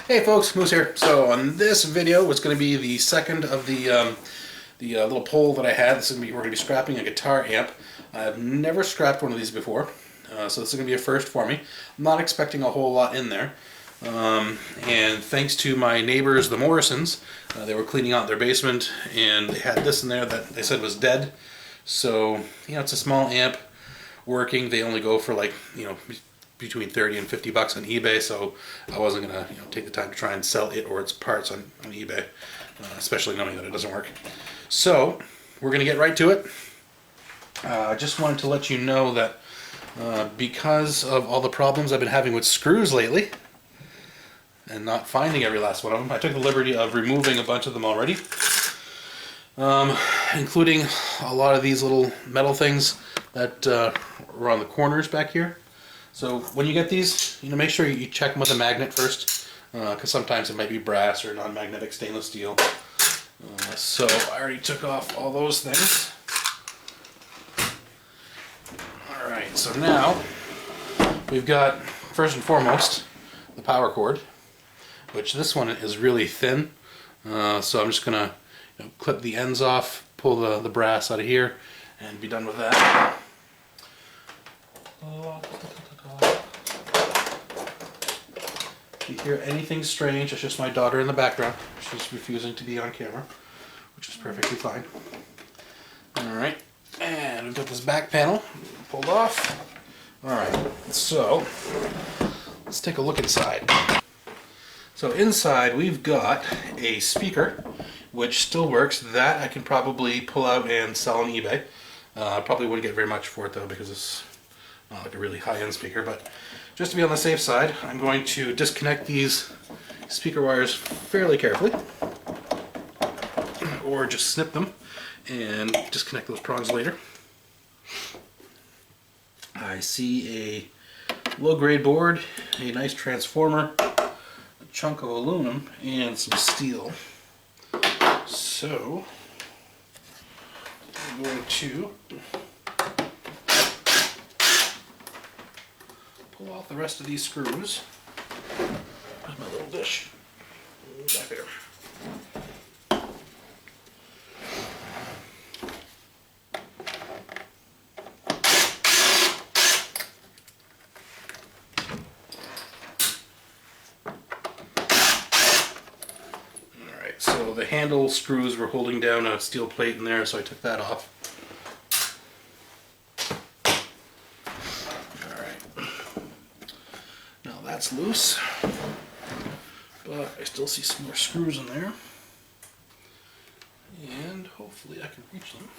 Hey folks, Moose here. So on this video, what's going to be the second of the little pole that I had. We're going to be scrapping a guitar amp. I've never scrapped one of these before, so this is going to be a first for me. I'm not expecting a whole lot in there. And thanks to my neighbors, the Morrisons, they were cleaning out their basement and they had this in there that they said was dead. So, you know, it's a small amp working. They only go for like, you know, between 30 and 50 bucks on eBay, so I wasn't gonna, you know, take the time to try and sell it or its parts on eBay, especially knowing that it doesn't work. So we're gonna get right to it. I just wanted to let you know that because of all the problems I've been having with screws lately and not finding every last one of them, I took the liberty of removing a bunch of them already, including a lot of these little metal things that were on the corners back here. So when you get these, you know, make sure you check them with a magnet first, because sometimes it might be brass or non-magnetic stainless steel. So I already took off all those things. Alright, so now we've got, first and foremost, the power cord, which this one is really thin. So I'm just going to, you know, clip the ends off, pull the brass out of here, and be done with that. If you hear anything strange, it's just my daughter in the background. She's refusing to be on camera, which is perfectly fine. Alright, and we've got this back panel pulled off. Alright, so let's take a look inside. So inside we've got a speaker, which still works. That I can probably pull out and sell on eBay. I probably wouldn't get very much for it though, because it's not like a really high-end speaker, but just to be on the safe side, I'm going to disconnect these speaker wires fairly carefully, or just snip them and disconnect those prongs later. I see a low-grade board, a nice transformer, a chunk of aluminum, and some steel. So I'm going to pull off the rest of these screws. Where's my little dish? Back there. Alright, so the handle screws were holding down a steel plate in there, so I took that off. That's loose, but I still see some more screws in there, and hopefully I can reach them.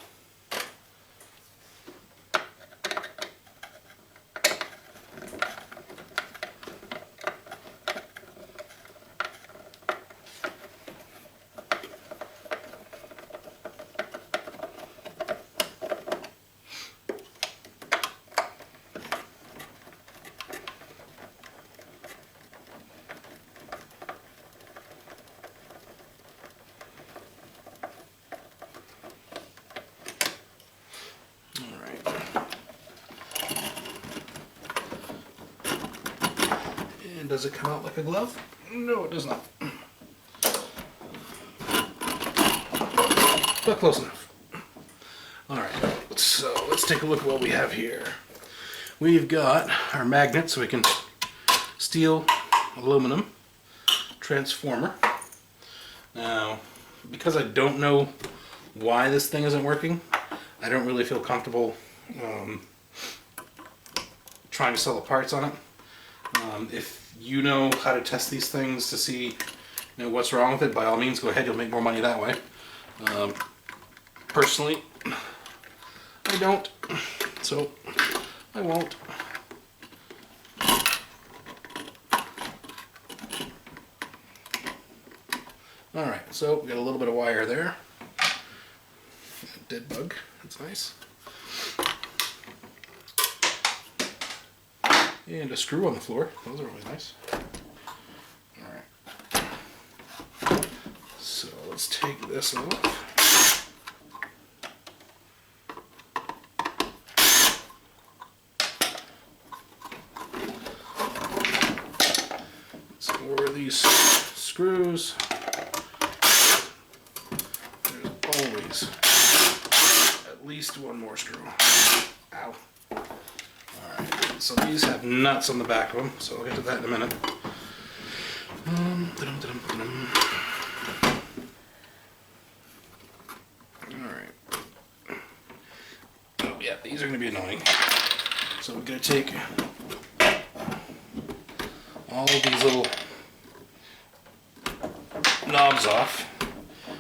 And does it come out like a glove? No, it does not. But close enough. Alright, so let's take a look at what we have here. We've got our magnet, so we can steel, aluminum, transformer. Now, because I don't know why this thing isn't working, I don't really feel comfortable trying to sell the parts on it. If you know how to test these things to see, you know, what's wrong with it, by all means go ahead, you'll make more money that way. Personally, I don't, so I won't. Alright, so we got a little bit of wire there. Dead bug, that's nice. And a screw on the floor. Those are always nice. Alright. So let's take this off. or these screws, there's always at least one more screw. Ow. Alright, so these have nuts on the back of them, so I'll get to that in a minute. Alright. Oh yeah, these are going to be annoying. So we're going to take all of these little knobs off,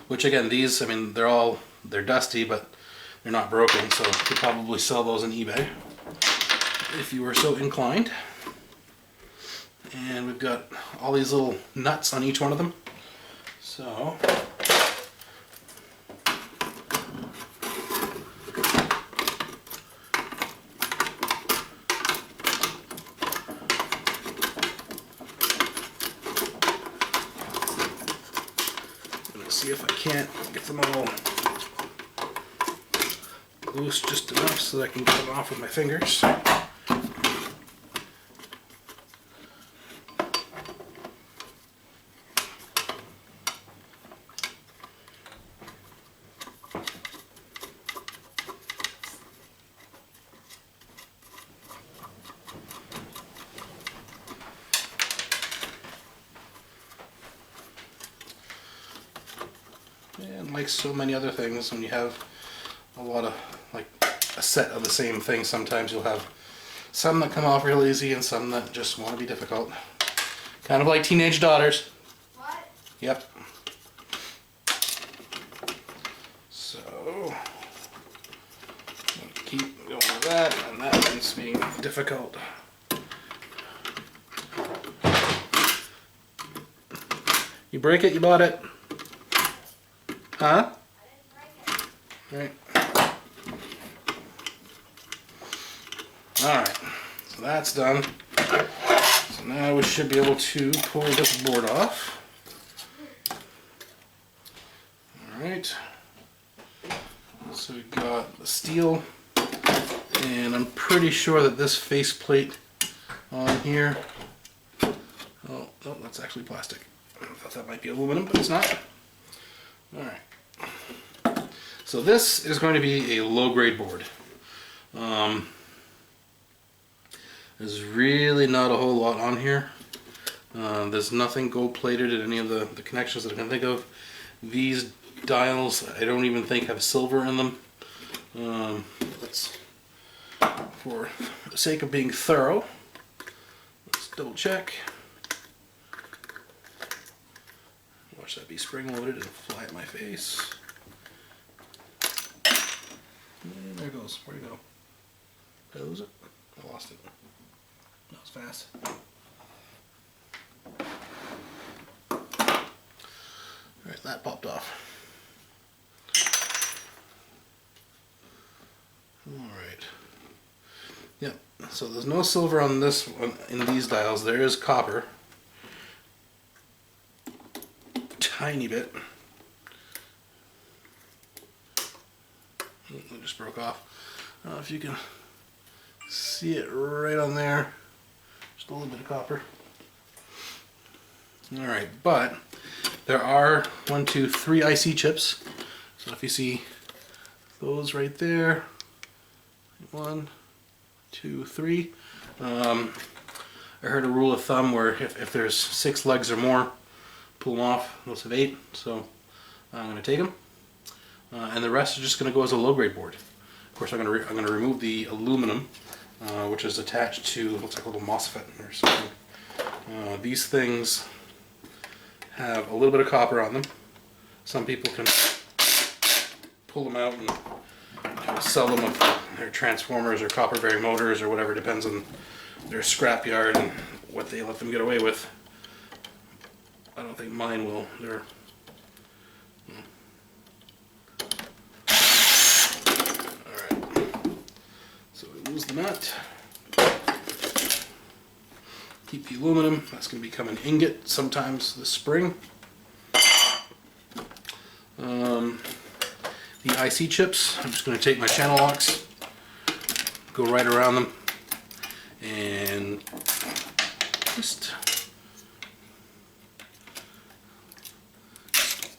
which again, these, I mean, they're dusty, but they're not broken, so you could probably sell those on eBay if you were so inclined. And we've got all these little nuts on each one of them. So see if I can't get them all loose just enough so that I can get them off with my fingers. And like so many other things, when you have a lot of, like a set of the same thing, sometimes you'll have some that come off real easy and some that just want to be difficult. Kind of like teenage daughters. What? Yep. So, keep going with that, and that one's being difficult. You break it, you bought it. Huh? Right. Alright, so that's done. So now we should be able to pull this board off. Alright. So we've got the steel, and I'm pretty sure that this faceplate on here, oh, no, that's actually plastic. I thought that might be aluminum, but it's not. Alright. So this is going to be a low-grade board. There's really not a whole lot on here. There's nothing gold-plated in any of the connections that I can think of. These dials, I don't even think have silver in them. Let's, for the sake of being thorough, let's double check. Watch that be spring-loaded and fly at my face. And there it goes. Where'd it go? Did I lose it? I lost it. That was fast. Alright, that popped off. Alright. Yep, so there's no silver on this one in these dials. There is copper. Tiny bit. It just broke off. I don't know if you can see it right on there. Just a little bit of copper. Alright, but there are 1, 2, 3 IC chips. So if you see those right there, 1, 2, 3. I heard a rule of thumb where if there's 6 legs or more, pull them off. Those have 8, so I'm going to take them. And the rest is just going to go as a low-grade board. Of course, I'm going to remove the aluminum, which is attached to, looks like a little MOSFET or something. These things have a little bit of copper on them. Some people can pull them out and sell them with their transformers or copper-bearing motors or whatever, depends on their scrapyard and what they let them get away with. I don't think mine will. They're lose the nut, keep the aluminum. That's going to become an ingot sometimes this spring. The IC chips, I'm just going to take my channel locks, go right around them, and just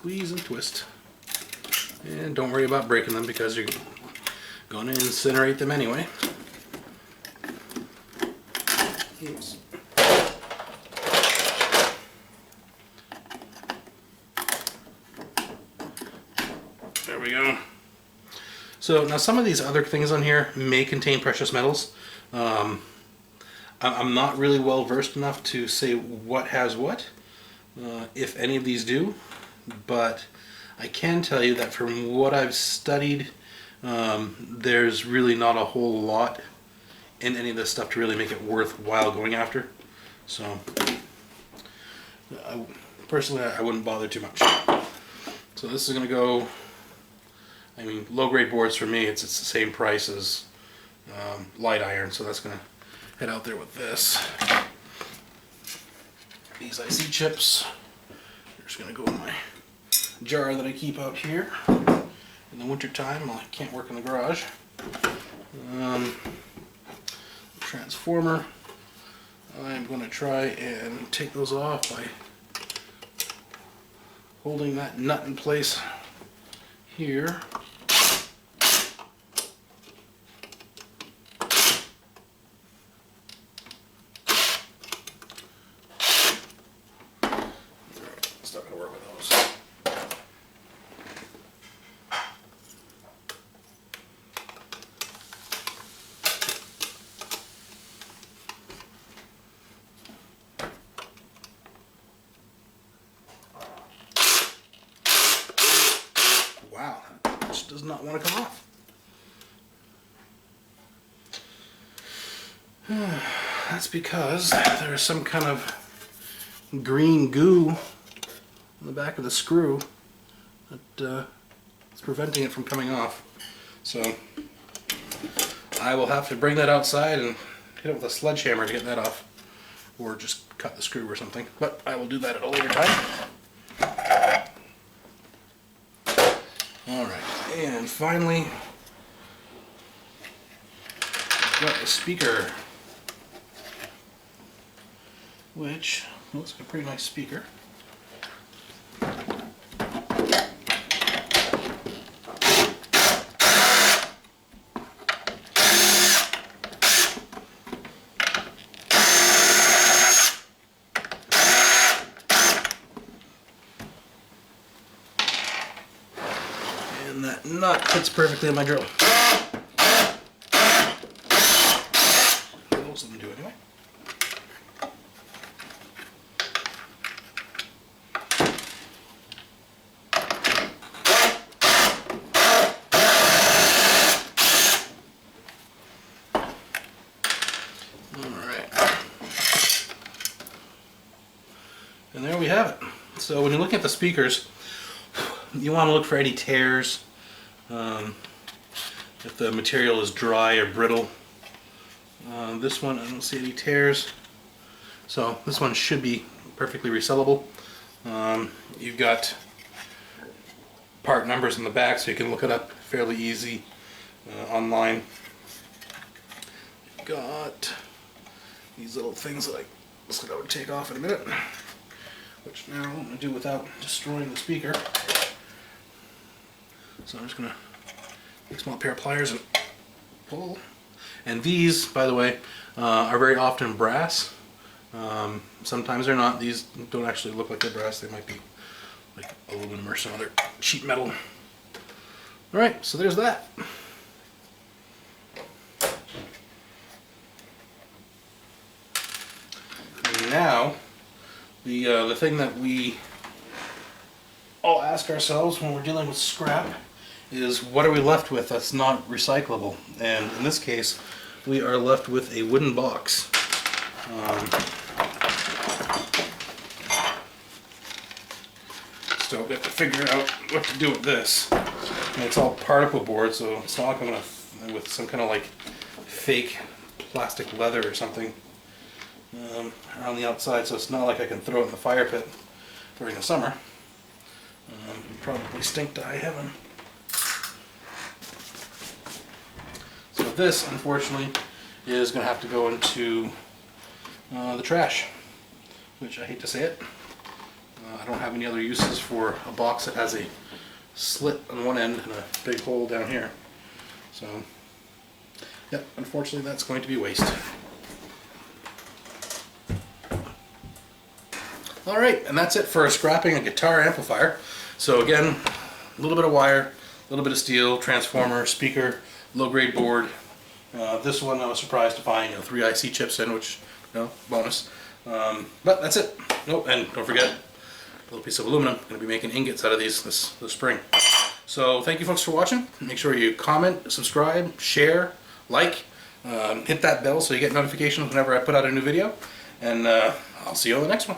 squeeze and twist. And don't worry about breaking them because you're going to incinerate them anyway. Oops. There we go. So now some of these other things on here may contain precious metals. I'm not really well versed enough to say what has what, if any of these do, but I can tell you that from what I've studied, there's really not a whole lot in any of this stuff to really make it worthwhile going after. So personally, I wouldn't bother too much. So this is going to go, I mean, low-grade boards for me, it's the same price as light iron, so that's going to head out there with this. These IC chips are just going to go in my jar that I keep out here in the winter time while I can't work in the garage. Transformer, I'm going to try and take those off by holding that nut in place here. It's not going to work with those. Wow, that just does not want to come off. That's because there's some kind of green goo on the back of the screw that is preventing it from coming off. So I will have to bring that outside and hit it with a sledgehammer to get that off, or just cut the screw or something. But I will do that at a later time. Alright, and finally, I've got the speaker, which looks like a pretty nice speaker. And that nut fits perfectly in my drill. Most of them do anyway. And there we have it. So when you're looking at the speakers, you want to look for any tears, if the material is dry or brittle. This one, I don't see any tears, so this one should be perfectly resellable. You've got part numbers in the back, so you can look it up fairly easy online. You've got these little things that I would take off in a minute, which now I'm going to do without destroying the speaker. So I'm just going to take a small pair of pliers and pull. And these, by the way, are very often brass. Sometimes they're not. These don't actually look like they're brass. They might be like aluminum or some other cheap metal. Alright, so there's that. And now, the thing that we all ask ourselves when we're dealing with scrap is, what are we left with that's not recyclable? And in this case, we are left with a wooden box. So we have to figure out what to do with this. And it's all particle board, so it's not like I'm going to, with some kind of like fake plastic leather or something around the outside, so it's not like I can throw it in the fire pit during the summer. Probably stink to high heaven. So this, unfortunately, is going to have to go into the trash, which I hate to say it. I don't have any other uses for a box that has a slit on one end and a big hole down here. So, yeah, unfortunately that's going to be waste. Alright, and that's it for scrapping a guitar amplifier. So again, a little bit of wire, a little bit of steel, transformer, speaker, low-grade board. This one I was surprised to find 3 IC chips in, which, bonus. But that's it. Oh, and don't forget, a little piece of aluminum. I'm going to be making ingots out of these this spring. So thank you folks for watching. Make sure you comment, subscribe, share, like, hit that bell so you get notifications whenever I put out a new video. And I'll see you on the next one.